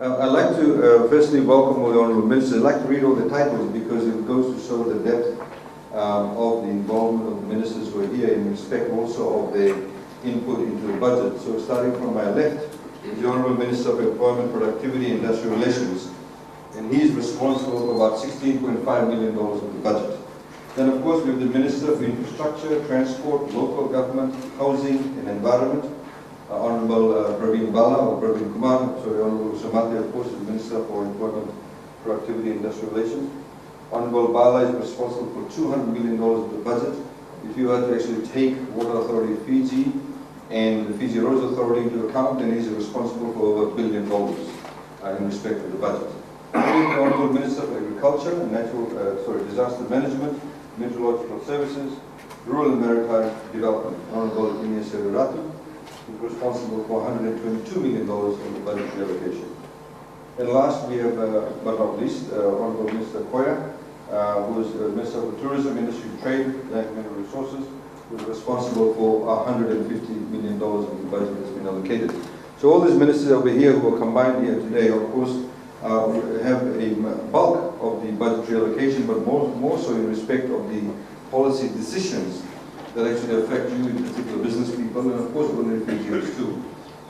I'd like to firstly welcome all the Honourable Ministers. I'd like to read all the titles because it goes to show the depth of the involvement of the ministers who are here in respect also of their input into the budget. So starting from my left is the Honourable Minister of Employment, Productivity and Industrial Relations, and he is responsible for about $16.5 million of the budget. Then of course we have the Minister of Infrastructure, Transport, Local Government, Housing and Environment, Honourable Praveen Bala or Praveen Kumar, sorry, Honourable Samati, of course, is the Minister for Employment, Productivity and Industrial Relations. Honourable Bala is responsible for $200 million of the budget. If you were to actually take Water Authority of Fiji and the Fiji Roads Authority into account, then he's responsible for over $1 billion in respect to the budget. The Honourable Minister for Agriculture and Disaster Management, Meteorological Services, Rural and Maritime Development, Honourable Ines Seruratu, is responsible for $122 million in the budget allocation. And last, we have, but not least, Honourable Minister Koya, who is Minister for Tourism, Industry, Trade, Land and Mineral Resources, who is responsible for $150 million of the budget that's been allocated. So all these ministers over here who are combined here today, of course, have a bulk of the budgetary allocation, but more so in respect of the policy decisions that actually affect you, in particular business people, and of course ordinary Fijians too.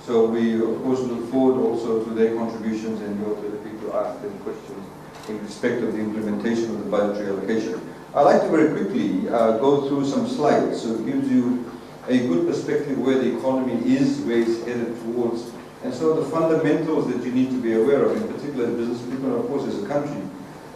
So we of course look forward also to their contributions and your ability to ask them questions in respect of the implementation of the budgetary allocation. I'd like to very quickly go through some slides so it gives you a good perspective where the economy is, where it's headed towards, and so the fundamentals that you need to be aware of, in particular as business people and of course as a country,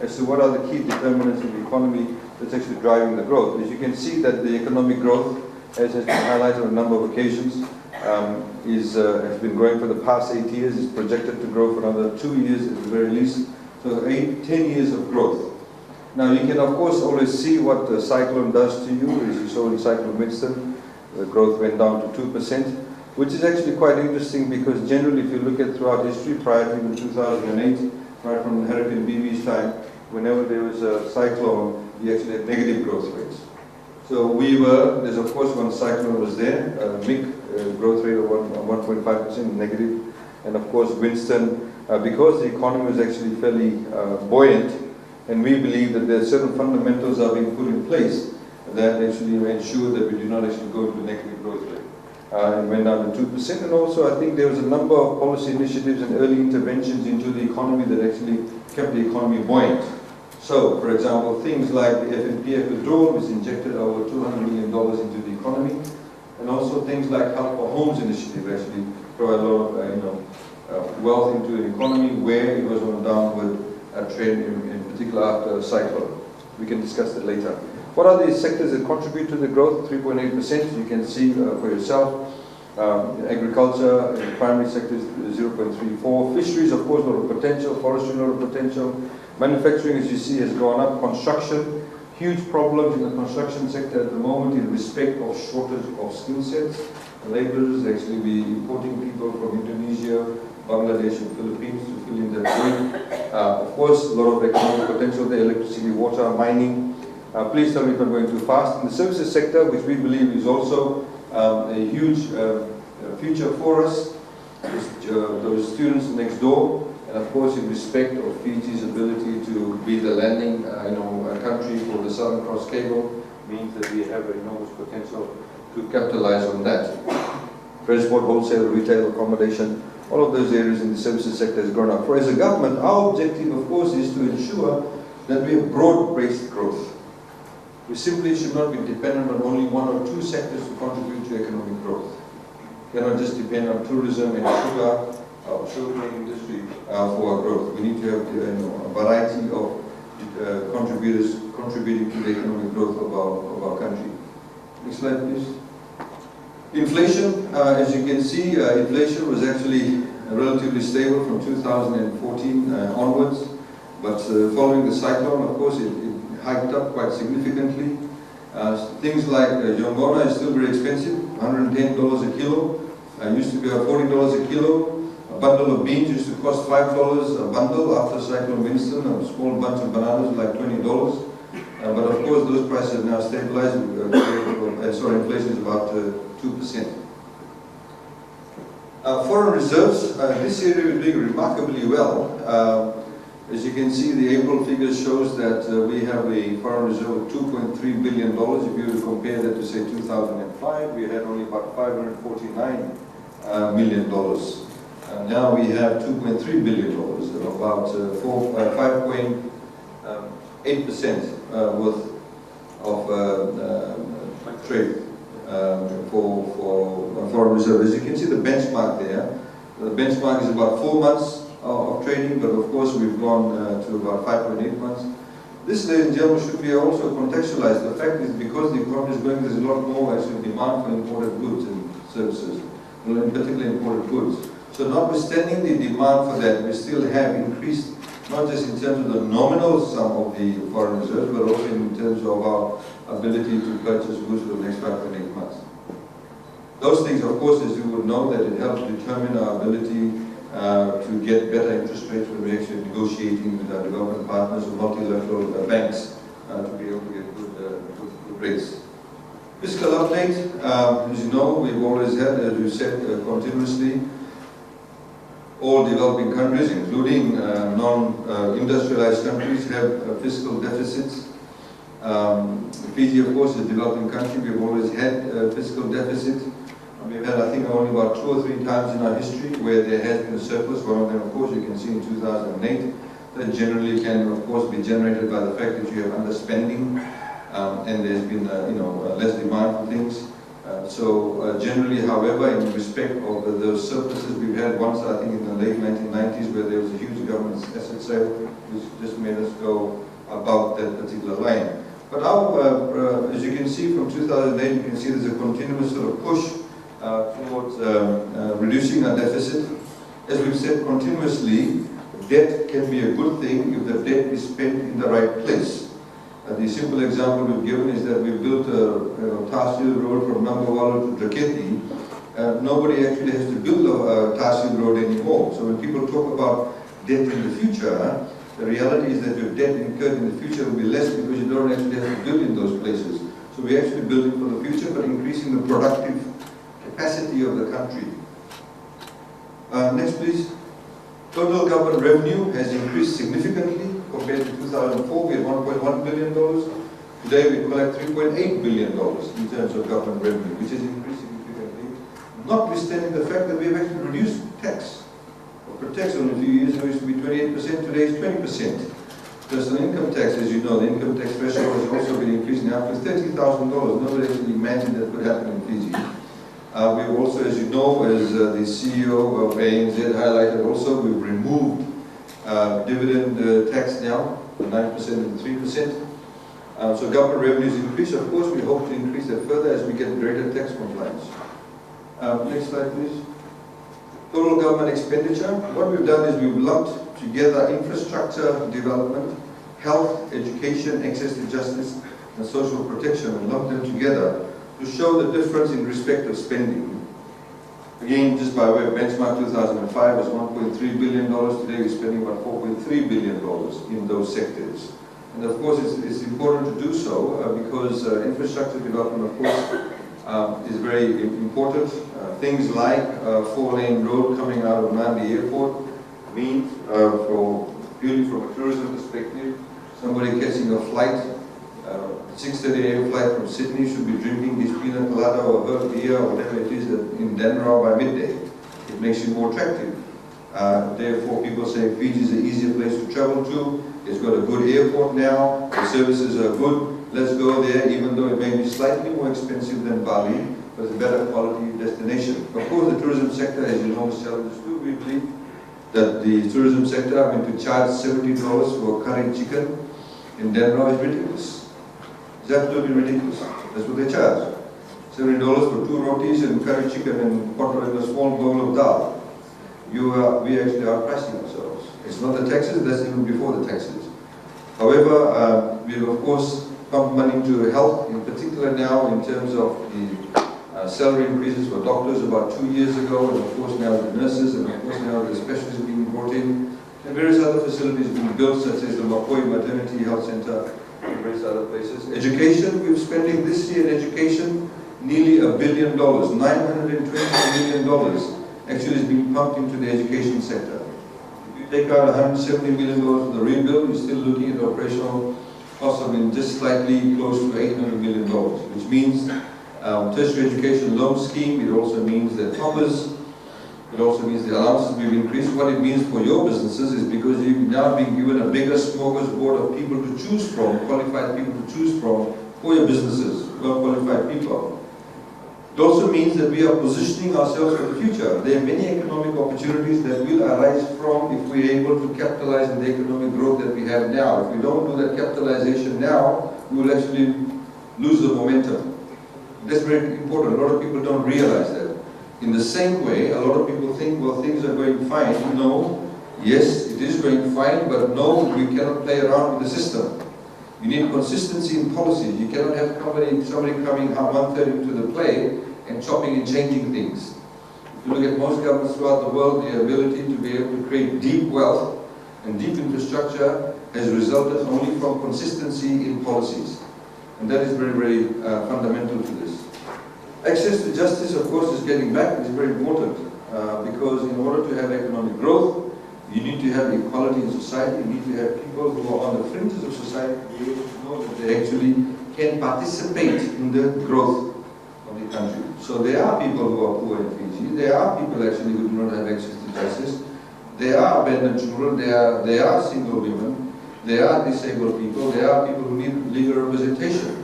as to what are the key determinants of the economy that's actually driving the growth. As you can see that the economic growth, as has been highlighted on a number of occasions, has been growing for the past 8 years, is projected to grow for another 2 years at the very least, so 10 years of growth. Now you can of course always see what the cyclone does to you. As you saw in Cyclone Winston, the growth went down to 2%, which is actually quite interesting because generally if you look at throughout history, prior to even 2008, right from Hurricane Bibi's time, whenever there was a cyclone, we actually had negative growth rates. So there's of course when cyclone was there, MIG growth rate of 1.5% negative, and of course Winston, because the economy was actually fairly buoyant, and we believe that there are certain fundamentals that are being put in place that actually ensure that we do not actually go into negative growth rate. And went down to 2%, and also I think there was a number of policy initiatives and early interventions into the economy that actually kept the economy buoyant. So, for example, things like the FNPF withdrawal, which injected over $200 million into the economy, and also things like Help for Homes initiative actually provide a lot of wealth into the economy where it was on a downward trend, in particular after a cyclone. We can discuss that later. What are the sectors that contribute to the growth? 3.8%. You can see for yourself. Agriculture, in the primary sector is 0.34. Fisheries, of course, a lot of potential. Forestry, a lot of potential. Manufacturing, as you see, has gone up. Construction, huge problems in the construction sector at the moment in respect of shortage of skill sets. Laborers actually be importing people from Indonesia, Bangladesh and Philippines to fill in that void. Of course, a lot of economic potential there, electricity, water, mining. Please tell me if I'm going too fast. In the services sector, which we believe is also a huge future for us, those students next door, and of course in respect of Fiji's ability to be the landing country for the Southern Cross Cable, means that we have enormous potential to capitalize on that. Transport, wholesale, retail, accommodation, all of those areas in the services sector has grown up. For as a government, our objective of course is to ensure that we have broad-based growth. We simply should not be dependent on only one or two sectors to contribute to economic growth. We cannot just depend on tourism and sugarcane industry for our growth. We need to have a variety of contributors contributing to the economic growth of our country. Next slide, please. Inflation, as you can see, inflation was actually relatively stable from 2014 onwards, but following the cyclone, of course, it hiked up quite significantly. Things like Jongona is still very expensive, $110 a kilo. Used to be $40 a kilo. A bundle of beans used to cost $5 a bundle after Cyclone Winston. A small bunch of bananas like $20. But of course, those prices have now stabilized. Inflation is about 2%. Foreign reserves, this area is doing remarkably well. As you can see, the April figure shows that we have a foreign reserve of $2.3 billion. If you were to compare that to, say, 2005, we had only about $549 million. Now we have $2.3 billion, about 5.8% worth of trade for foreign reserve. As you can see the benchmark there, the benchmark is about 4 months of trading, but of course we've gone to about 5.8 months. This, ladies and gentlemen, should be also contextualized. The fact is, because the economy is growing, there's a lot more actually demand for imported goods and services, in particular imported goods. So notwithstanding the demand for that, we still have increased, not just in terms of the nominal sum of the foreign reserves, but also in terms of our ability to purchase goods for the next 5.8 months. Those things, of course, as you would know, that it helps determine our ability to get better interest rates when we're actually negotiating with our development partners or multilateral banks to be able to get good rates. Fiscal update, as you know, we've always had, as we've said continuously, all developing countries, including non-industrialized countries, have fiscal deficits. Fiji, of course, is a developing country. We've always had fiscal deficit. We've had, I think, only about 2 or 3 times in our history where there has been a surplus. One of them, of course, you can see in 2008. That generally can, of course, be generated by the fact that you have underspending and there's been, less demand for things. Generally, however, in respect of those surpluses we've had once, I think, in the late 1990s, where there was a huge government asset sale, which just made us go above that particular line. But now, as you can see from 2008, you can see there's a continuous sort of push towards reducing our deficit. As we've said continuously, debt can be a good thing if the debt is spent in the right place. The simple example we've given is that we've built a Tahsil road from Nambawala to Draketi. Nobody actually has to build a Tahsil road anymore. So when people talk about debt in the future, the reality is that your debt incurred in the future will be less because you don't actually have to build in those places. So we're actually building for the future, but increasing the productive capacity of the country. Next, please. Total government revenue has increased significantly compared to 2004. We had $1.1 billion. Today we collect $3.8 billion in terms of government revenue, which has increased significantly, notwithstanding the fact that we have actually reduced tax. Tax only a few years ago used to be 28%, today is 20%. Personal income tax, as you know, the income tax threshold has also been increased now to $30,000. Nobody actually imagined that could happen in Fiji. We've also, as you know, as the CEO of ANZ highlighted also, we've removed dividend tax now, from 9% to 3%. So government revenues increase. Of course, we hope to increase that further as we get greater tax compliance. Next slide, please. Total government expenditure. What we've done is we've lumped together infrastructure development, health, education, access to justice, and social protection, and lumped them together to show the difference in respect of spending. Again, just by way of benchmark, 2005 was $1.3 billion. Today we're spending about $4.3 billion in those sectors. And of course, it's important to do so because infrastructure development, of course, is very important. Things like 4-lane road coming out of Nandi Airport means, purely from a tourism perspective, somebody catching a flight, 6:30 a.m. flight from Sydney should be drinking this pina colada or herb beer or whatever it is in Dandenong by midday. It makes you more attractive. Therefore, people say Fiji is an easier place to travel to. It's got a good airport now. The services are good. Let's go there, even though it may be slightly more expensive than Bali, but it's a better quality destination. Of course, the tourism sector has enormous challenges too. We believe that the tourism sector, to charge $70 for curry chicken in Dandenong is ridiculous. It's absolutely ridiculous. That's what they charge. $70 for 2 rotis and curry chicken and a small bowl of dal. We actually are pricing ourselves. It's not the taxes, that's even before the taxes. However, we've of course pumped money into health, in particular now in terms of the salary increases for doctors about 2 years ago, and of course now the nurses, and of course now the specialists being brought in, and various other facilities being built, such as the Mapoi Maternity Health Center and various other places. Education, we're spending this year in education nearly $1 billion, $920 million. actually is being pumped into the education sector. If you take out $170 million for the rebuild, you're still looking at operational costs of just slightly close to $800 million, which means tertiary education loan scheme. It also means that toppers. It also means the allowances we've increased. What it means for your businesses is because you've now been given a bigger smorgasbord of people to choose from, qualified people to choose from for your businesses, well-qualified people. It also means that we are positioning ourselves for the future. There are many economic opportunities that will arise from if we're able to capitalize on the economic growth that we have now. If we don't do that capitalization now, we will actually lose the momentum. That's very important. A lot of people don't realize that. In the same way, a lot of people think, well, things are going fine. No, yes, it is going fine, but no, we cannot play around with the system. You need consistency in policies. You cannot have somebody coming 1/3 into the play and chopping and changing things. If you look at most governments throughout the world, the ability to be able to create deep wealth and deep infrastructure has resulted only from consistency in policies. And that is very, very fundamental to this. Access to justice, of course, is getting back. It's very important because in order to have economic growth, you need to have equality in society. You need to have people who are on the fringes of society be able to know that they actually can participate in the growth of the country. So there are people who are poor in Fiji. There are people actually who do not have access to justice. There are abandoned children. There are single women. There are disabled people. There are people who need legal representation.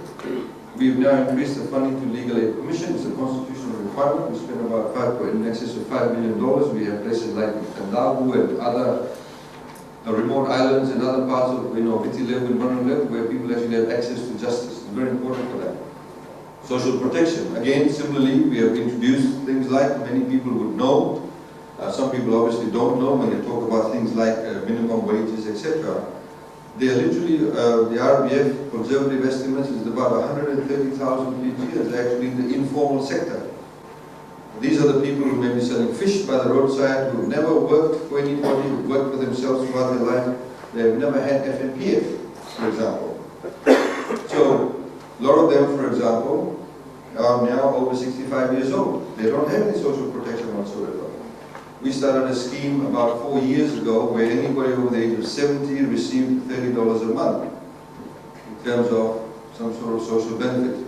We've now increased the funding to Legal Aid Commission. It's a constitutional requirement. We spend about in excess of $5 million. We have places like Tandavu and other remote islands and other parts of Viti Levu and Manun where people actually have access to justice. It's very important for that. Social protection. Again, similarly, we have introduced things like many people would know. Some people obviously don't know when they talk about things like minimum wages, etc. They are literally, the RBF conservative estimates is about 130,000 Fijians actually in the informal sector. These are the people who may be selling fish by the roadside, who have never worked for anybody, who worked for themselves throughout their life. They have never had FNPF, for example. So, a lot of them, for example, are now over 65 years old. They don't have any social protection whatsoever. We started a scheme about 4 years ago where anybody over the age of 70 received $30 a month in terms of some sort of social benefit.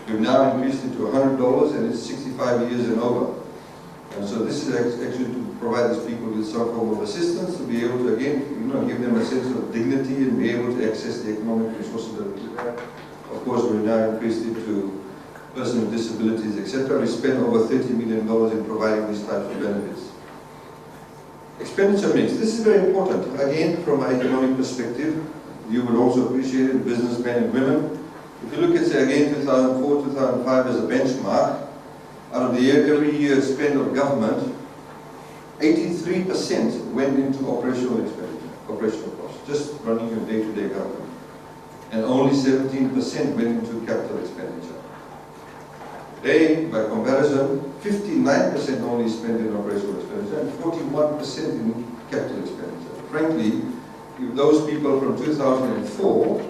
We've now increased it to $100 and it's 65 years and over. And so this is actually to provide these people with some form of assistance to be able to, again, give them a sense of dignity and be able to access the economic resources that we have. Of course, we've now increased it to persons with disabilities, etc. We spend over $30 million in providing these types of benefits. Expenditure mix. This is very important. Again, from an economic perspective, you would also appreciate it, businessmen and women. If you look at, say, again, 2004, 2005 as a benchmark, out of the every year spend of government, 83% went into operational expenditure, operational costs, just running your day-to-day government. And only 17% went into capital expenditure. Today, by comparison, 59% only spent in operational expenditure and 41% in capital expenditure. Frankly, if those people from 2004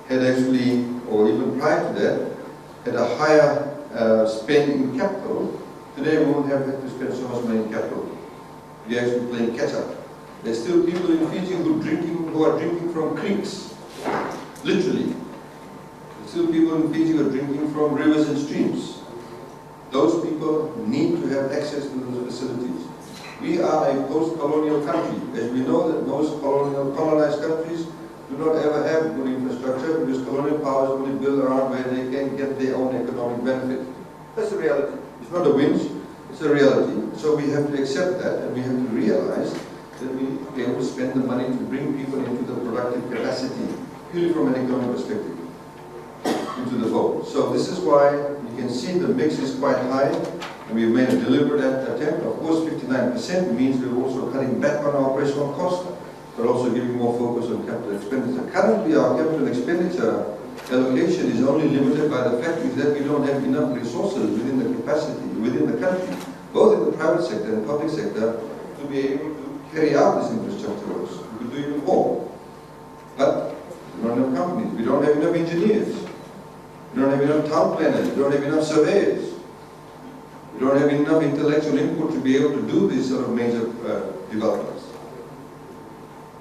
had actually, or even prior to that, had a higher spend in capital, today we won't have to spend so much money in capital. We're actually playing catch up. There's still people in Fiji who are drinking from creeks, literally. There's still people in Fiji who are drinking from rivers and streams. Those people need to have access to those facilities. We are a post-colonial country. As we know that most colonized countries do not ever have good infrastructure because colonial powers only build around where they can get their own economic benefit. That's the reality. It's not a whinge, it's a reality. So we have to accept that and we have to realize that we need to be able to spend the money to bring people into the productive capacity, purely from an economic perspective, into the fold. So this is why you can see the mix is quite high, and we've made a deliberate attempt. Of course, 59% means we're also cutting back on our operational costs, but also giving more focus on capital expenditure. Currently, our capital expenditure allocation is only limited by the fact that we don't have enough resources within the capacity, within the country, both in the private sector and public sector, to be able to carry out this infrastructure works. We could do even more. But we don't have companies, we don't have enough engineers. We don't have enough town planners, we don't have enough surveyors. We don't have enough intellectual input to be able to do these sort of major developments.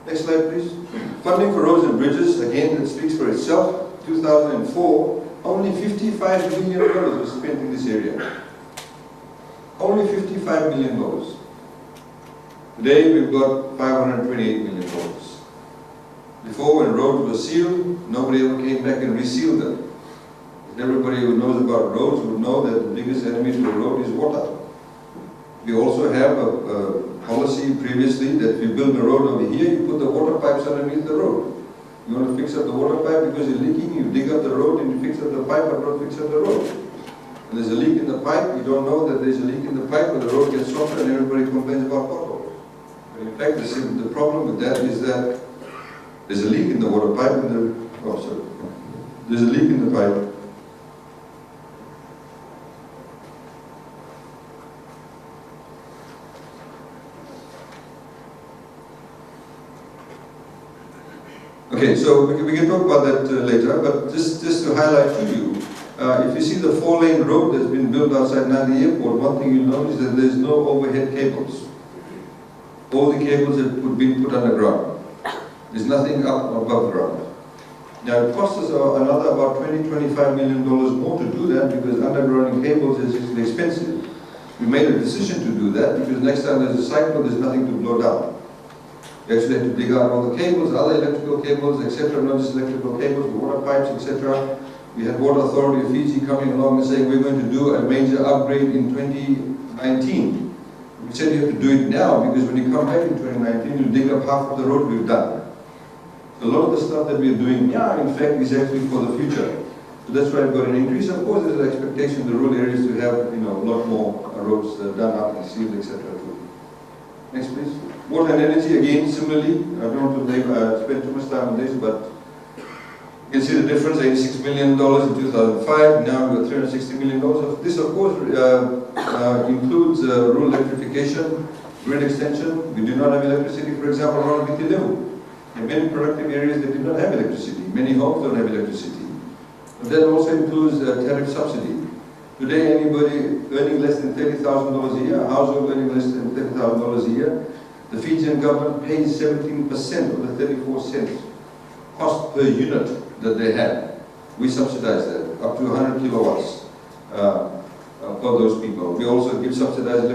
Next slide, please. Funding for roads and bridges, again, that speaks for itself. 2004, only $55 million was spent in this area. Only $55 million. Today, we've got $528 million. Before, when roads were sealed, nobody ever came back and resealed them. Everybody who knows about roads would know that the biggest enemy to a road is water. We also have a policy previously that if you build a road over here, you put the water pipes underneath the road. You want to fix up the water pipe because you're leaking, you dig up the road and you fix up the pipe, but don't fix up the road. And there's a leak in the pipe, you don't know that there's a leak in the pipe, but the road gets softer and everybody complains about potholes. But in fact, the problem with that is that there's a leak in the water pipe and there's a leak in the pipe. Okay, so we can talk about that later, but just to highlight to you, if you see the 4-lane road that's been built outside Nadi Airport, one thing you'll notice is that there's no overhead cables. All the cables have been put underground. There's nothing up above ground. Now it costs us another about $20–25 million more to do that because undergrounding cables is expensive. We made a decision to do that because next time there's a cyclone, there's nothing to blow down. You actually have to dig out all the cables, other electrical cables, etc., not just electrical cables, water pipes, etc. We had Water Authority of Fiji coming along and saying we're going to do a major upgrade in 2019. We said you have to do it now because when you come back in 2019, you dig up half of the road we've done. So a lot of the stuff that we're doing now, in fact, is actually for the future. So that's why we've got an increase. Of course, there's an expectation in the rural areas to have, a lot more roads done up and sealed, etc. Next, please. Water and energy, again, similarly. I don't want to spend too much time on this, but you can see the difference, $86 million in 2005, now we've got $360 million. This, of course, includes rural electrification, grid extension. We do not have electricity, for example, around Vitilevu. In many productive areas, they do not have electricity. Many homes don't have electricity. But that also includes tariff subsidy. Today, anybody earning less than $30,000 a year, a household earning less than $30,000 a year, the Fijian government pays 17% of the 34 cents cost per unit that they have. We subsidize that up to 100 kilowatts for those people. We also give subsidized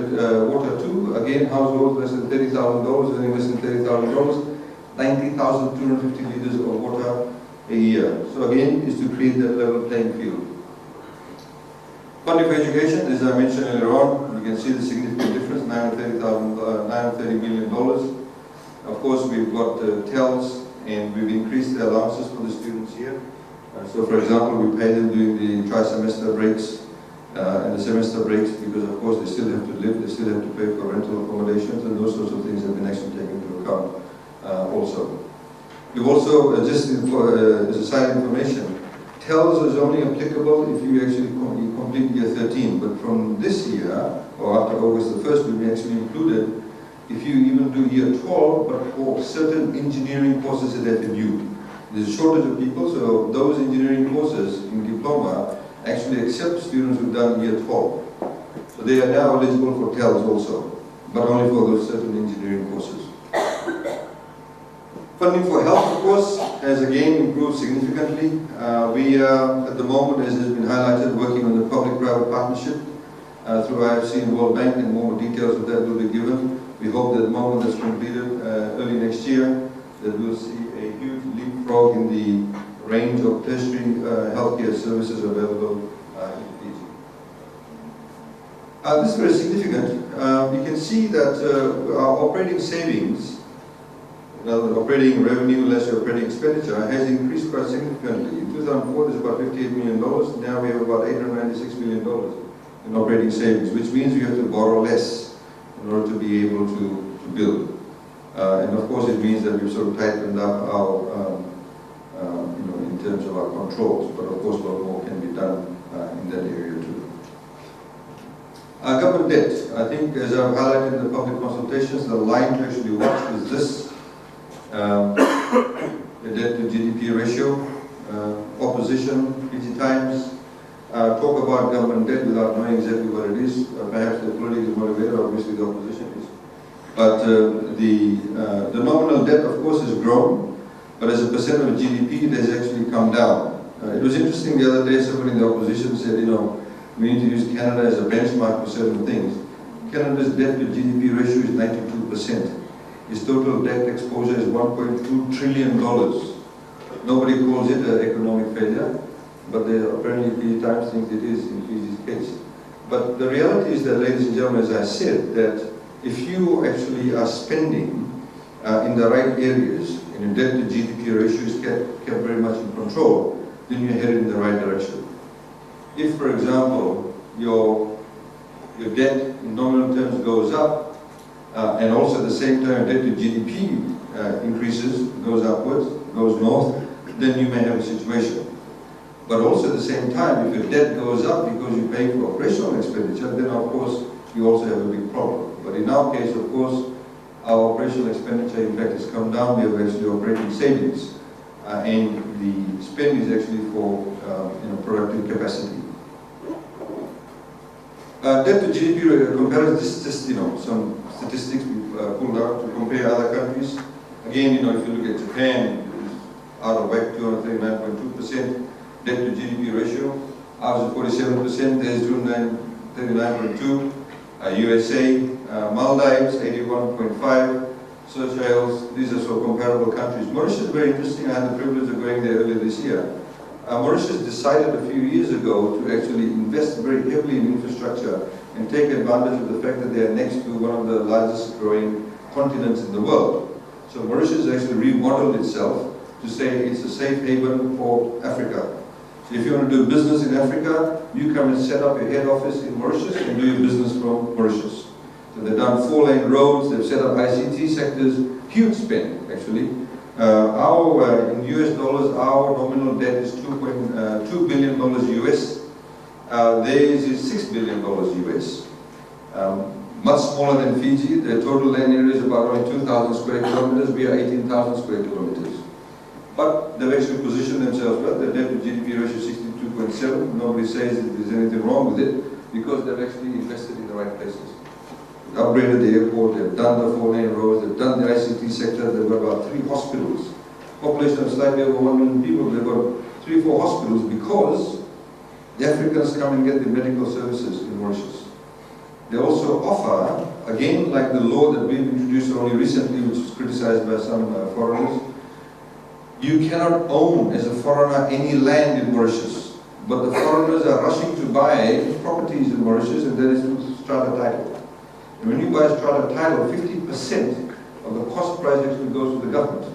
water to, again, households less than $30,000, earning less than $30,000, 90,250 liters of water a year. So again, is to create that level playing field. Funding for education, as I mentioned earlier on, you can see the significant difference, $930 million. Of course, we've got TELS, and we've increased the allowances for the students here. So, for example, we pay them during the tri-semester breaks and the semester breaks because, of course, they still have to live, they still have to pay for rental accommodations, and those sorts of things have been actually taken into account also. We've also, just as a side information, TELS is only applicable if you actually complete year 13, but from this year, or after August the 1st, will be actually included if you even do year 12, but for certain engineering courses at FNU. There's a shortage of people, so those engineering courses in diploma actually accept students who've done year 12. So they are now eligible for TELS also, but only for those certain engineering courses. Funding for health, of course, has again improved significantly. We are, at the moment, as has been highlighted, working on the public-private partnership through IFC and World Bank, and more details of that will be given. We hope that the moment that's completed early next year, that we'll see a huge leapfrog in the range of tertiary healthcare services available in Fiji. This is very significant. You can see that our operating savings, operating revenue less operating expenditure, has increased quite significantly. In 2004, there's about $58 million. Now we have about $896 million in operating savings, which means we have to borrow less in order to be able to build. And of course, it means that we've sort of tightened up our, in terms of our controls. But of course, a lot more can be done in that area too. Government debt. I think, as I've highlighted in the public consultations, the line to actually watch is this. The debt to GDP ratio, opposition, Fiji Times, talk about government debt without knowing exactly what it is. Perhaps they're politically motivated, obviously the opposition is. But the nominal debt, of course, has grown, but as a percent of GDP, it has actually come down. It was interesting the other day, somebody in the opposition said, you know, we need to use Canada as a benchmark for certain things. Canada's debt to GDP ratio is 92%. Its total debt exposure is $1.2 trillion. Nobody calls it an economic failure, but they apparently Fiji Times thinks it is in Fiji's case. But the reality is that, ladies and gentlemen, as I said, that if you actually are spending in the right areas and your debt to GDP ratio is kept very much in control, then you're headed in the right direction. If, for example, your debt in nominal terms goes up, and also at the same time debt to GDP increases, goes upwards, goes north, then you may have a situation. But also at the same time, if your debt goes up because you pay for operational expenditure, then of course you also have a big problem. But in our case, of course, our operational expenditure in fact has come down. We have actually operating savings, and the spend is actually for productive capacity. Debt to GDP comparison, this is just some statistics we pulled out to compare other countries. Again, if you look at Japan, it's out of whack, 239.2% debt to GDP ratio. Ours is 47%. There's 39.2%. USA, Maldives 81.5%. Seychelles. These are so comparable countries. Mauritius is very interesting. I had the privilege of going there earlier this year. Mauritius decided a few years ago to actually invest very heavily in infrastructure and take advantage of the fact that they are next to one of the largest growing continents in the world. So Mauritius actually remodeled itself to say it's a safe haven for Africa. So if you want to do business in Africa, you come and set up your head office in Mauritius and do your business from Mauritius. So they've done 4-lane roads, they've set up ICT sectors, huge spend actually. In US dollars, our nominal debt is $2 billion US. Theirs is $6 billion US. Much smaller than Fiji. Their total land area is about only 2,000 square kilometers. We are 18,000 square kilometers. But they've actually positioned themselves well. Their debt to GDP ratio is 62.7. Nobody says that there's anything wrong with it because they've actually invested in the right places. They've upgraded the airport, they've done the 4-lane roads, they've done the ICT sector, they've got about 3 hospitals. Population of slightly over 1 million people, they've got 3-4 hospitals because the Africans come and get the medical services in Mauritius. They also offer, again, like the law that we've introduced only recently, which was criticized by some foreigners, you cannot own as a foreigner any land in Mauritius. But the foreigners are rushing to buy properties in Mauritius, and that is to strata title. And when you buy strata title, 50% of the cost price actually goes to the government.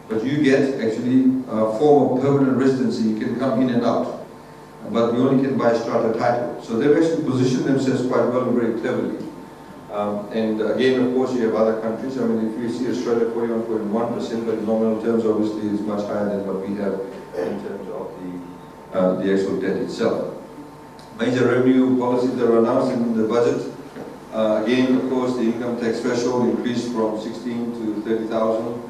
But you get actually a form of permanent residency. You can come in and out. But you only can buy strata title. So they've actually positioned themselves quite well and very cleverly. And again, of course, you have other countries. I mean, if you see Australia 41.1%, but in nominal terms, obviously, is much higher than what we have in terms of the actual debt itself. Major revenue policies that are announced in the budget. Again, of course, the income tax threshold increased from 16 to 30,000.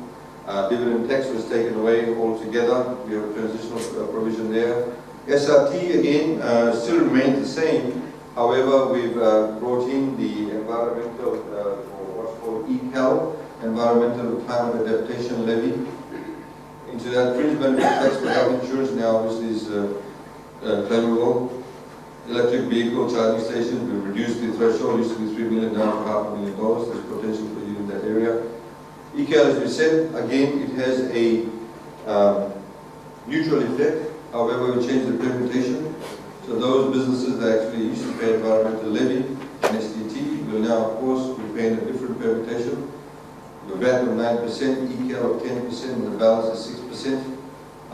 Dividend tax was taken away altogether. We have a transitional provision there. SRT, again, still remains the same. However, we've brought in the environmental, or what's called ECAL, Environmental Climate Adaptation Levy. Into that, fringe benefit tax for health insurance now obviously is claimable. Electric vehicle charging stations, we've reduced the threshold, used to be $3 million, now to $500,000. There's potential for you in that area. ECAL, as we said, again, it has a neutral effect. However, we changed the permutation. So those businesses that actually used to pay environmental levy and SDT will now, of course, be paying a different permutation. The VAT of 9%, ECAL of 10%, and the balance is 6%.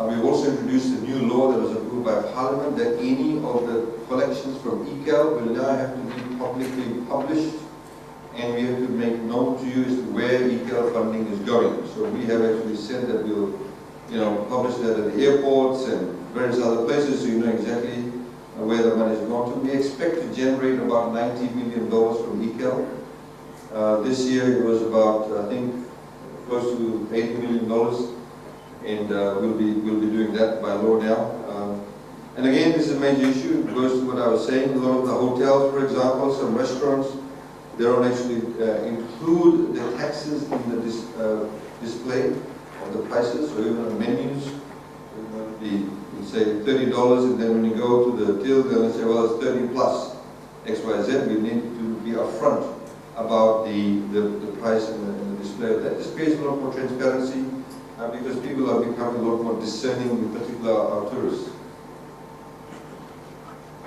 We've also introduced a new law that was approved by Parliament that any of the collections from ECAL will now have to be publicly published, and we have to make known to you as to where ECAL funding is going. So we have actually said that we'll, publish that at the airports and various other places, so you know exactly where the money is going to. We expect to generate about $90 million from ECAL. This year it was about, I think, close to $80 million. And we'll be doing that by law now. And again, this is a major issue. It goes to what I was saying. A lot of the hotels, for example, some restaurants, they don't actually include the taxes in the display of the prices, or even on menus. You say $30, and then when you go to the till, they'll say, well, it's 30 plus XYZ. We need to be upfront about the price and the display of that. This creates a lot more transparency because people are becoming a lot more discerning, in particular our tourists.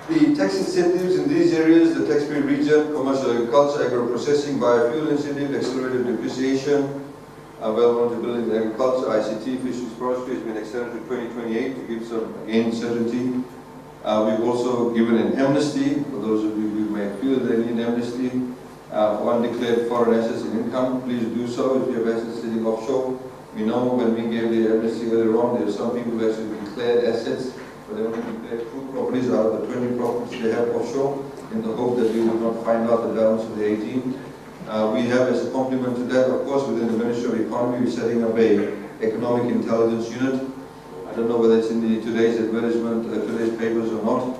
The tax incentives in these areas, the tax-free region, commercial agriculture, agro-processing, biofuel incentive, accelerated depreciation, well-known to building and agriculture, ICT, fisheries, forestry has been extended to 2028 to give some, again, certainty. We've also given an amnesty, for those of you who may feel they need amnesty, for undeclared foreign assets and income. Please do so if you have assets sitting offshore. We know when we gave the amnesty earlier on, there are some people who actually declared assets, but they only declared 2 properties out of the 20 properties they have offshore, in the hope that we will not find out the balance of the 18. We have, as a complement to that, of course, within the Ministry of Economy, we're setting up a economic intelligence unit. I don't know whether it's in today's advertisement, today's papers or not,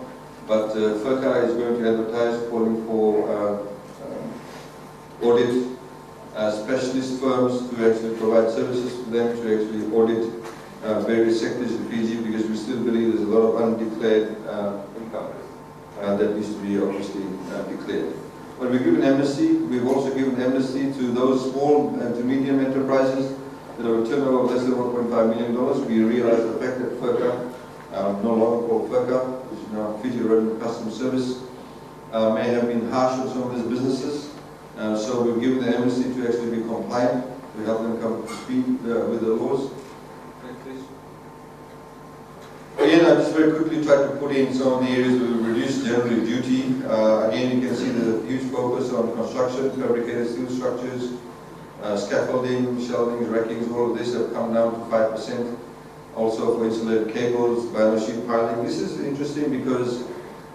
but FIRCA is going to advertise calling for audit specialist firms to actually provide services to them to actually audit various sectors in Fiji, because we still believe there's a lot of undeclared income that needs to be obviously declared. When we give an amnesty, we've also given amnesty to those small and to medium enterprises that have a turnover of less than $1.5 million. We realize the fact that FIRCA, no longer called FIRCA, which is now Fiji Revenue Customs Service, may have been harsh on some of these businesses. So we've given the amnesty to actually be compliant, to help them come to speed with the laws. Again, I just very quickly tried to put in some of the areas where we reduced generally duty. Again, you can see the huge focus on construction, fabricated steel structures, scaffolding, shelving, rackings, all of this have come down to 5%. Also for insulated cables, vinyl sheet piling. This is interesting because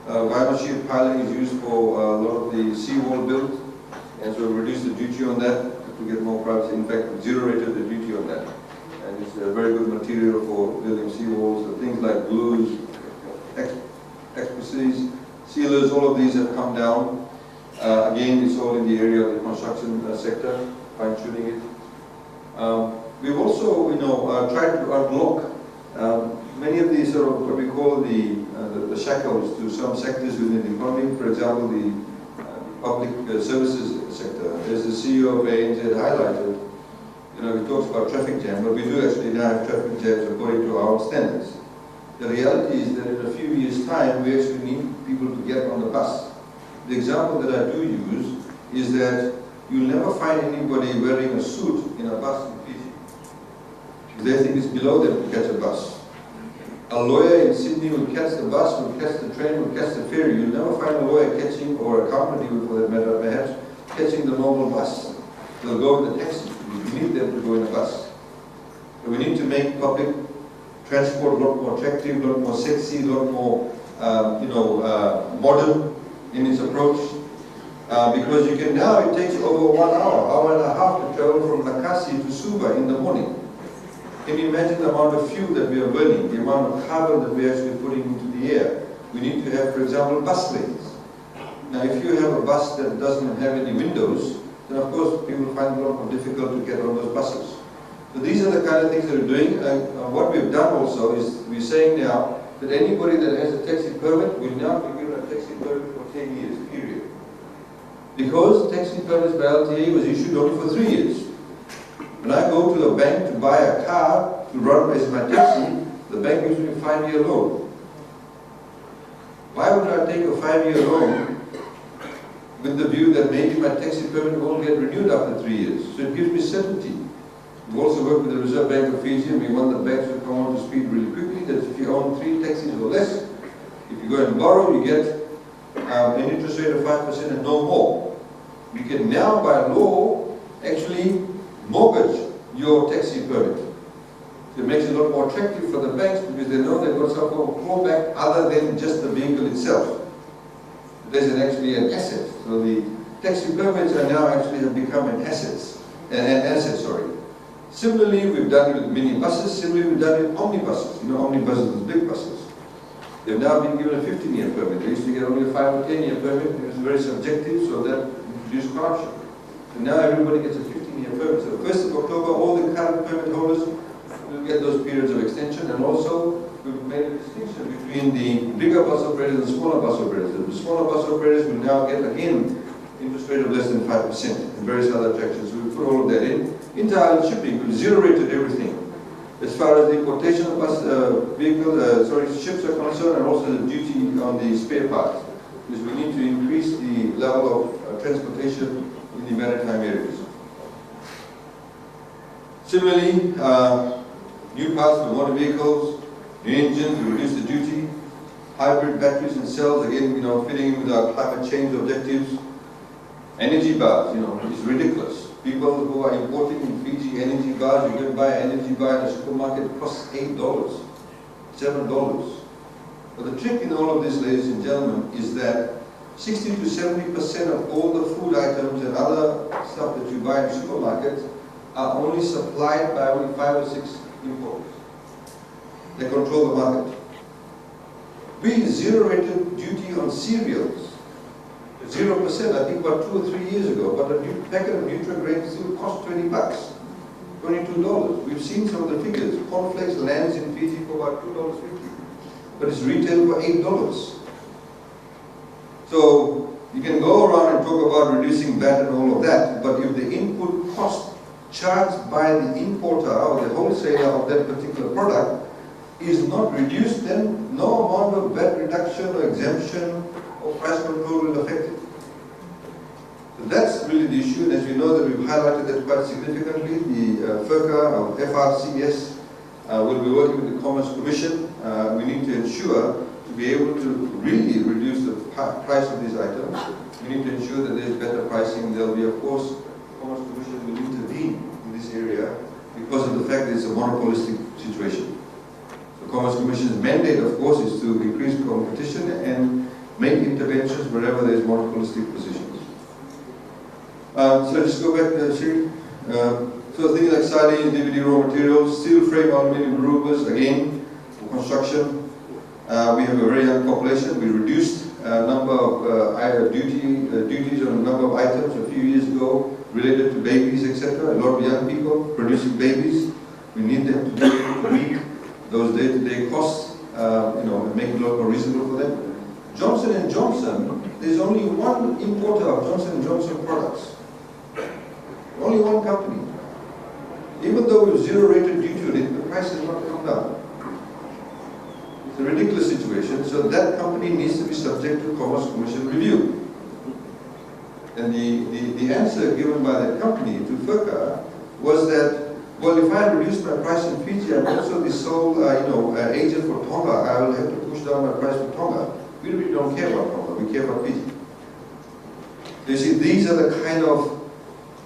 vinyl sheet piling is used for a lot of the seawall build, and so we reduced the duty on that to get more privacy. In fact, we zero-rated the duty on that. And it's a very good material for building seawalls. So things like glues, explosives, sealers, all of these have come down. Again, it's all in the area of the construction sector, fine-tuning it. We've also, tried to unblock many of these sort of what we call the shackles to some sectors within the economy. For example, the public services sector. As the CEO of ANZ highlighted, he talks about traffic jam, but we do actually now have traffic jams according to our standards. The reality is that in a few years' time, we actually need people to get on the bus. The example that I do use is that you'll never find anybody wearing a suit in a bus in Fiji. They think it's below them to catch a bus. A lawyer in Sydney will catch the bus, will catch the train, will catch the ferry. You'll never find a lawyer catching, or a company for that matter, perhaps, catching the normal bus. They'll go in the taxi. We need them to go in a bus. So we need to make public transport a lot more attractive, a lot more sexy, a lot more, modern in its approach. Because you can now, it takes over 1 hour and a half to travel from Lakasi to Suva in the morning. Can you imagine the amount of fuel that we are burning, the amount of carbon that we are actually putting into the air? We need to have, for example, bus lanes. Now, if you have a bus that doesn't have any windows, then of course people find it a lot more difficult to get on those buses. So these are the kind of things that we're doing. What we've done also is we're saying now that anybody that has a taxi permit will now be given a taxi permit for 10 years, period. Because taxi permits by LTA was issued only for 3 years. When I go to the bank to buy a car to run as my taxi, the bank gives me a 5-year loan. Why would I take a 5-year loan with the view that maybe my taxi permit won't get renewed after 3 years? So it gives me certainty. We've also worked with the Reserve Bank of Fiji, and we want the banks to come on to speed really quickly, that if you own 3 taxis or less, if you go and borrow, you get an interest rate of 5% and no more. You can now, by law, actually mortgage your taxi permit. So it makes it a lot more attractive for the banks because they know they've got some form of clawback other than just the vehicle itself. There's actually an asset. So the taxi permits are now actually have become an asset. Similarly, we've done it with mini buses. Similarly, we've done it with omnibuses. Omnibuses are big buses. They've now been given a 15-year permit. They used to get only a 5 or 10-year permit. It was very subjective, so that introduced corruption. So now everybody gets a 15-year permit. So 1st of October, all the current permit holders will get those periods of extension, and also we've made a distinction between the bigger bus operators and smaller bus operators. The smaller bus operators will now get, again, interest rate of less than 5% and various other attractions. We put all of that in. Inter-island shipping, we zero-rated everything. As far as the importation of bus ships are concerned, and also the duty on the spare parts, because we need to increase the level of transportation in the maritime areas. Similarly, new parts for motor vehicles, new engines, we reduce the duty. Hybrid batteries and cells, again, fitting in with our climate change objectives. Energy bars, is ridiculous. People who are importing in Fiji energy bars, you can buy an energy bar in a supermarket, it costs $8, $7. But the trick in all of this, ladies and gentlemen, is that 60 to 70% of all the food items and other stuff that you buy in supermarkets are only supplied by only 5 or 6 importers. They control the market. We zero-rated duty on cereals. 0%, I think about 2 or 3 years ago, but a packet of Nutrigrain still cost $20, $22. We've seen some of the figures. Cornflakes lands in Fiji for about $2.50, but it's retailed for $8. So you can go around and talk about reducing VAT and all of that, but if the input cost charged by the importer or the wholesaler of that particular product is not reduced, then no amount of VAT reduction or exemption or price control will affect it. So that's really the issue, and as we know that we've highlighted that quite significantly, the FIRCA or FRCS will be working with the Commerce Commission. We need to ensure to be able to really reduce the price of these items. We need to ensure that there's better pricing. There'll be, of course, the Commerce Commission will intervene in this area because of the fact that it's a monopolistic situation. The Commerce Commission's mandate, of course, is to increase competition and make interventions wherever there's monopolistic positions. So just go back to Siri. So things like sardines, DVD raw materials, steel frame, aluminium roofers, again, for construction. We have a very young population. We reduced a number of duties on a number of items a few years ago related to babies, etc. A lot of young people producing babies. We need them to be able to meet those day-to-day costs, and make it a lot more reasonable for them. Johnson & Johnson, there's only one importer of Johnson & Johnson products. Only one company. Even though we've zero-rated duty on it, the price has not come down. It's a ridiculous situation, so that company needs to be subject to Commerce Commission review. And the answer given by that company to FIRCA was that, well, if I reduce my price in Fiji, I'm also the sole agent for Tonga. I will have to push down my price for Tonga. We really don't care about Tonga, we care about Fiji. So you see, these are the kind of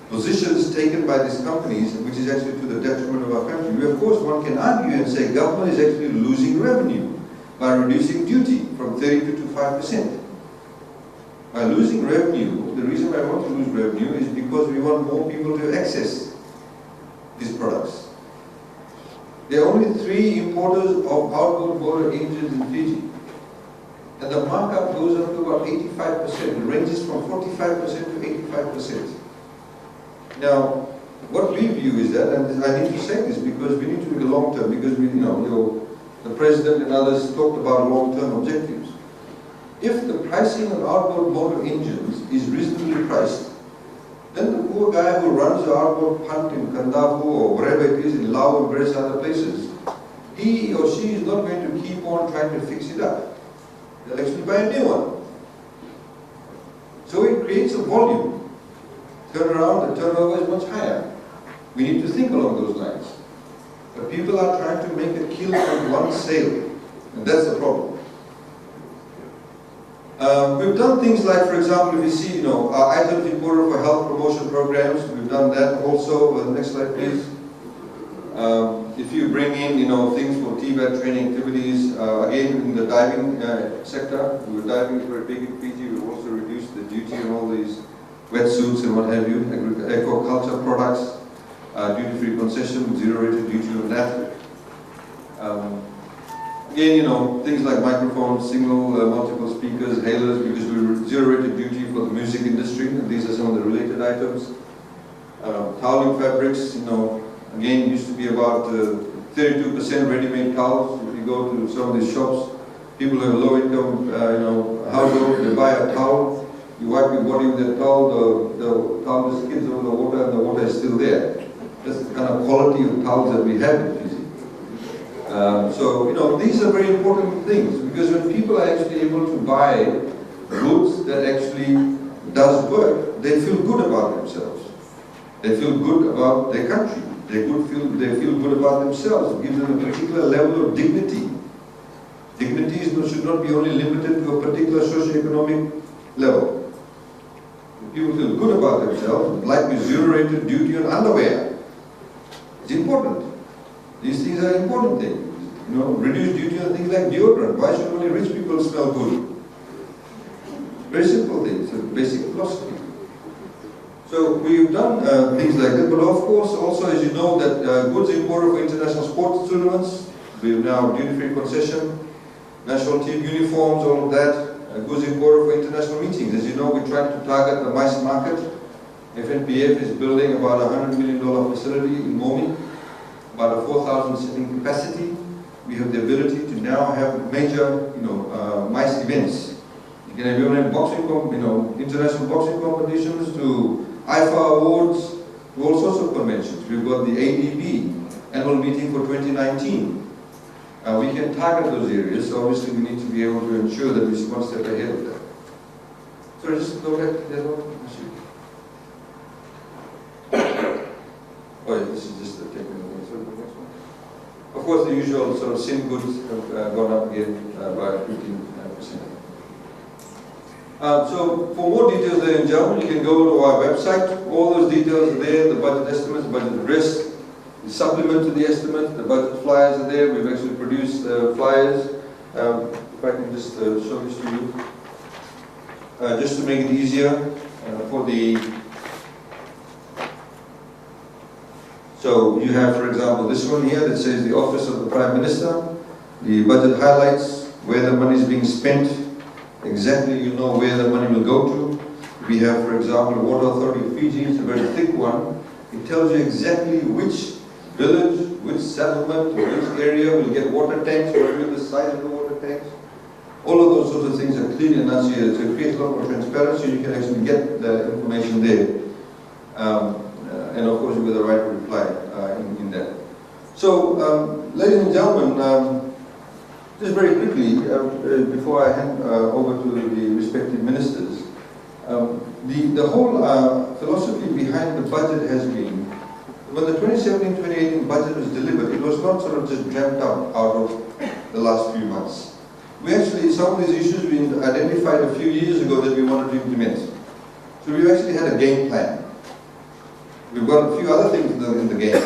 positions taken by these companies, which is actually to the detriment of our country. Of course, one can argue and say government is actually losing revenue by reducing duty from 32 to 5%. By losing revenue, the reason I want to lose revenue is because we want more people to access these products. There are only 3 importers of outboard motor engines in Fiji. And the markup goes up to about 85%. It ranges from 45% to 85%. Now, what we view is that, and I need to say this because we need to look long term, because the President and others talked about long-term objectives. If the pricing of outboard motor engines is reasonably priced, then the poor guy who runs the outboard punt in Kandavu or wherever it is, in Laos and various other places, he or she is not going to keep on trying to fix it up. They'll actually buy a new one. So it creates a volume. Turn around, the turnover is much higher. We need to think along those lines. But people are trying to make a kill from one sale, and that's the problem. We've done things like, for example, if you see, our items imported for health promotion programs, we've done that also. Next slide, please. If you bring in, things for TVAT training activities, again, in the diving sector, diving is very big in Fiji. We've also reduced the duty on all these wetsuits and what have you, aquaculture products, duty-free concession with zero-rated duty on that. Again, you know, things like microphones, single, multiple speakers, hailers, because we zero-rated duty for the music industry, and these are some of the related items. Toweling fabrics, you know, again, used to be about 32% ready-made towels. If you go to some of these shops, people who have low-income, you know, households, they buy a towel, you wipe your body with that towel, the towel just skids over the water, and the water is still there. That's the kind of quality of towels that we have in Fiji. So, you know, these are very important things, because when people are actually able to buy goods that actually does work, they feel good about themselves. They feel good about their country. They feel good about themselves. It gives them a particular level of dignity. Dignity should not be only limited to a particular socio-economic level. People feel good about themselves, like with zero-rated duty on underwear. It's important. These things are important things. You know, reduce duty on things like deodorant. Why should only rich people smell good? Very simple things, a basic philosophy. So we've done things like that, but of course also, as you know, that goods imported for international sports tournaments, we have now duty-free concession, national team uniforms, all of that, goods imported for international meetings. As you know, we're trying to target the MICE market. FNPF is building about a $100 million facility in Momi, about a 4,000 sitting capacity. We have the ability to now have major, you know, MICE events. You can have even boxing, you know, international boxing competitions, to IFA awards, to all sorts of conventions. We've got the ADB annual meeting for 2019. We can target those areas, so obviously we need to be able to ensure that we're one step ahead of that. So just go back to that one. Oh yeah, this is just the technical one. So the next one. Of course, the usual sort of sin goods have gone up again by 15%. So for more details there in German, you can go to our website. All those details are there, the budget estimates, budget address, the supplement to the estimate, the budget flyers are there. We've actually produced flyers. If I can just show this to you. Just to make it easier for the... So you have, for example, this one here that says the Office of the Prime Minister, the budget highlights, where the money is being spent, exactly you know where the money will go to. We have, for example, Water Authority of Fiji, it's a very thick one. It tells you exactly which village, which settlement, which area will get water tanks, what will be the size of the water tanks. All of those sorts of things are clearly enunciated, so it creates a lot more transparency. You can actually get the information there. And of course, you have the right to reply in that. So, ladies and gentlemen, just very quickly, before I hand over to the respective ministers, the whole philosophy behind the budget has been, when the 2017-2018 budget was delivered, it was not sort of just dreamt up out of the last few months. We actually, some of these issues we identified a few years ago that we wanted to implement. So we actually had a game plan. We've got a few other things in the game,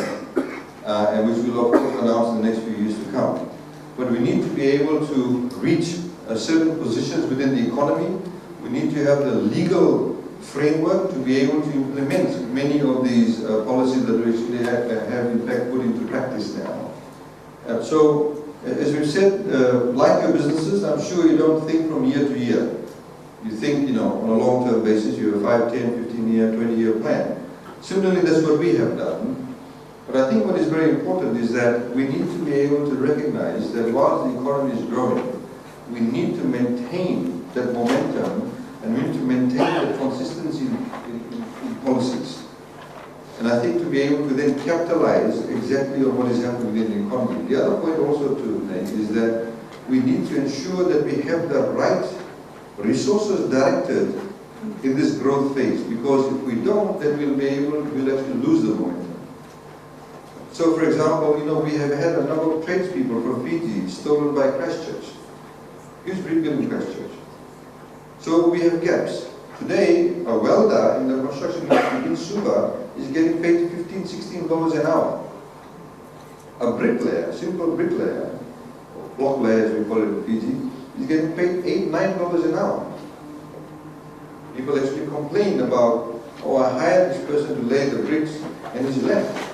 and which we'll of course announce in the next few years to come. But we need to be able to reach certain positions within the economy. We need to have the legal framework to be able to implement many of these policies that we actually have in fact put into practice now. So, as we've said, like your businesses, I'm sure you don't think from year to year. You think, you know, on a long-term basis, you have a 5, 10, 15-year, 20-year plan. Similarly, that's what we have done. But I think what is very important is that we need to be able to recognize that while the economy is growing, we need to maintain that momentum, and we need to maintain that consistency in policies. And I think to be able to then capitalize exactly on what is happening within the economy. The other point also to make is that we need to ensure that we have the right resources directed in this growth phase, because if we don't, then we'll actually lose the momentum. So, for example, you know, we have had a number of tradespeople from Fiji stolen by Christchurch. Huge rebuild in Christchurch. So we have gaps. Today, a welder in the construction industry in Suva is getting paid $15, $16 an hour. A bricklayer, simple bricklayer, or block layer as we call it in Fiji, is getting paid $8, $9 an hour. People actually complain about, oh, I hired this person to lay the bricks and he's left.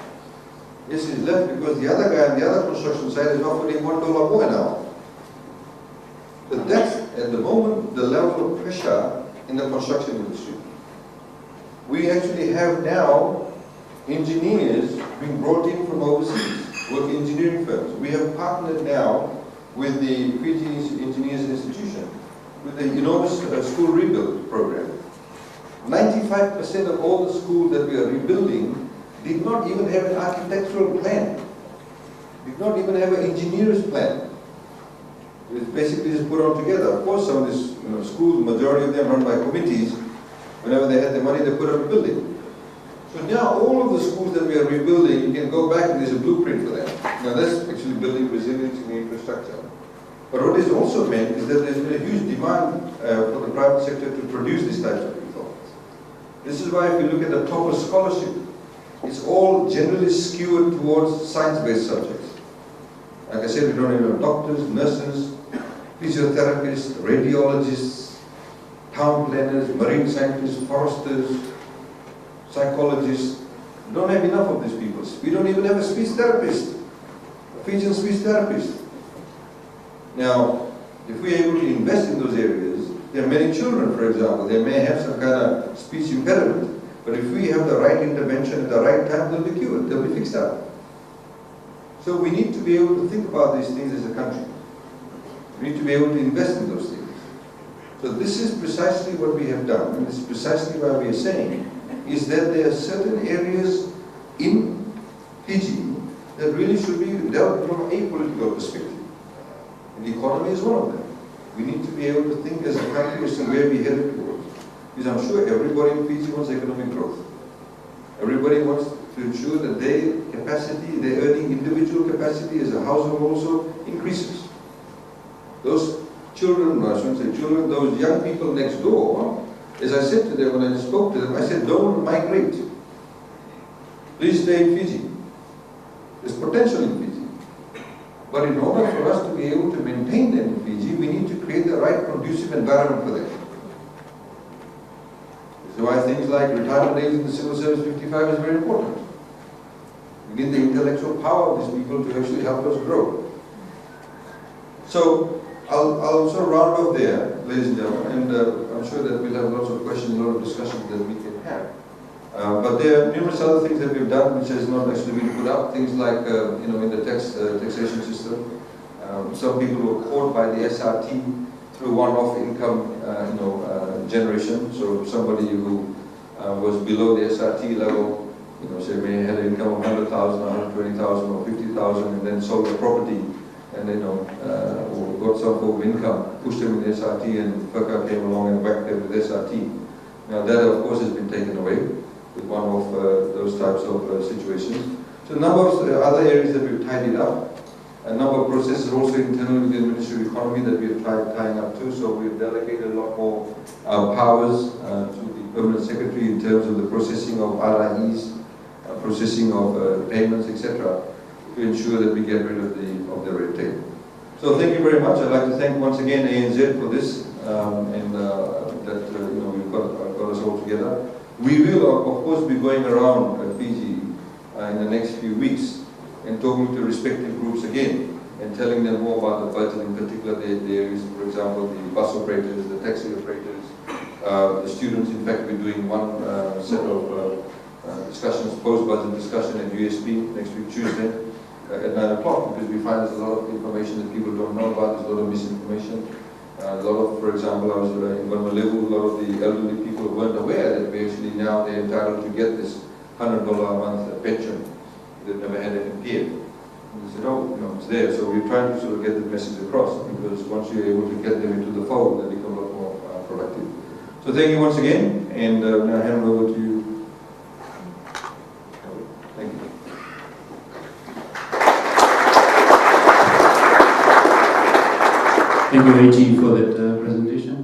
Yes, he's left because the other guy on the other construction site is offering $1 more an hour. But that's, at the moment, the level of pressure in the construction industry. We actually have now engineers being brought in from overseas, working engineering firms. We have partnered now with the Fiji Engineers Institution, with the enormous school rebuild program. 95% of all the schools that we are rebuilding did not even have an architectural plan, did not even have an engineer's plan. It basically just put on together. Of course, some of these schools, majority of them run by committees. Whenever they had the money, they put up a building. So now all of the schools that we are rebuilding, you can go back and there's a blueprint for that. Now that's actually building resilience in the infrastructure. But what it's also meant is that there's been a huge demand for the private sector to produce these types of people. This is why if you look at the Topper Scholarship, it's all generally skewed towards science-based subjects. Like I said, we don't even have doctors, nurses, physiotherapists, radiologists, town planners, marine scientists, foresters, psychologists. We don't have enough of these people. We don't even have a speech therapist, a Fijian speech therapist. Now, if we're able to invest in those areas, there are many children, for example, they may have some kind of speech impediment, but if we have the right intervention at the right time, they'll be cured, they'll be fixed up. So we need to be able to think about these things as a country. We need to be able to invest in those things. So this is precisely what we have done, and this is precisely why we are saying, is that there are certain areas in Fiji that really should be dealt from a political perspective. And the economy is one of them. We need to be able to think as a country as to where we headed towards. Because I'm sure everybody in Fiji wants economic growth. Everybody wants to ensure that their capacity, their earning individual capacity as a household also increases. Those children, I shouldn't say children, those young people next door, as I said to them when I spoke to them, I said, don't migrate. Please stay in Fiji. There's potential in Fiji. But in order for us to be able to maintain them in Fiji, we need to create the right conducive environment for them. This is why things like retirement age in the civil service 55 is very important. We need the intellectual power of these people to actually help us grow. So I'll also round off there, ladies and gentlemen, and I'm sure that we'll have lots of questions, a lot of discussions that we can have. But there are numerous other things that we've done which has not actually been put up. Things like, in the taxation system, some people were caught by the SRT through one-off income, generation. So somebody who was below the SRT level, say may had an income of 100,000, 120,000, or 50,000, and then sold a property, and or got some form of income, pushed them in the SRT, and FIRCA came along and whacked them with SRT. Now that, of course, has been taken away with one of those types of situations. So a number of other areas that we've tidied up. A number of processes also internally within the Ministry of Economy that we have tried tying up to. So we've delegated a lot more powers to the Permanent Secretary in terms of the processing of RIEs, processing of payments, etc., to ensure that we get rid of the red tape. So thank you very much. I'd like to thank once again ANZ for this, and that we've got us all together. We will, of course, be going around Fiji in the next few weeks and talking to respective groups again and telling them more about the budget, in particular the areas, for example, the bus operators, the taxi operators, the students. In fact, we're doing one set of discussions, post-budget discussion at USP next week, Tuesday at 9 o'clock, because we find there's a lot of information that people don't know about, there's a lot of misinformation. A lot of, for example, I was in Vanmalevu, a lot of the elderly people weren't aware that we actually now they're entitled to get this $100 a month pension. They've never had it in PF. And they said, oh, it's there. So we're trying to sort of get the message across, because once you're able to get them into the fold, they become a lot more productive. So thank you once again, and now I hand over to you. Thank you. Thank you, AG, for that presentation.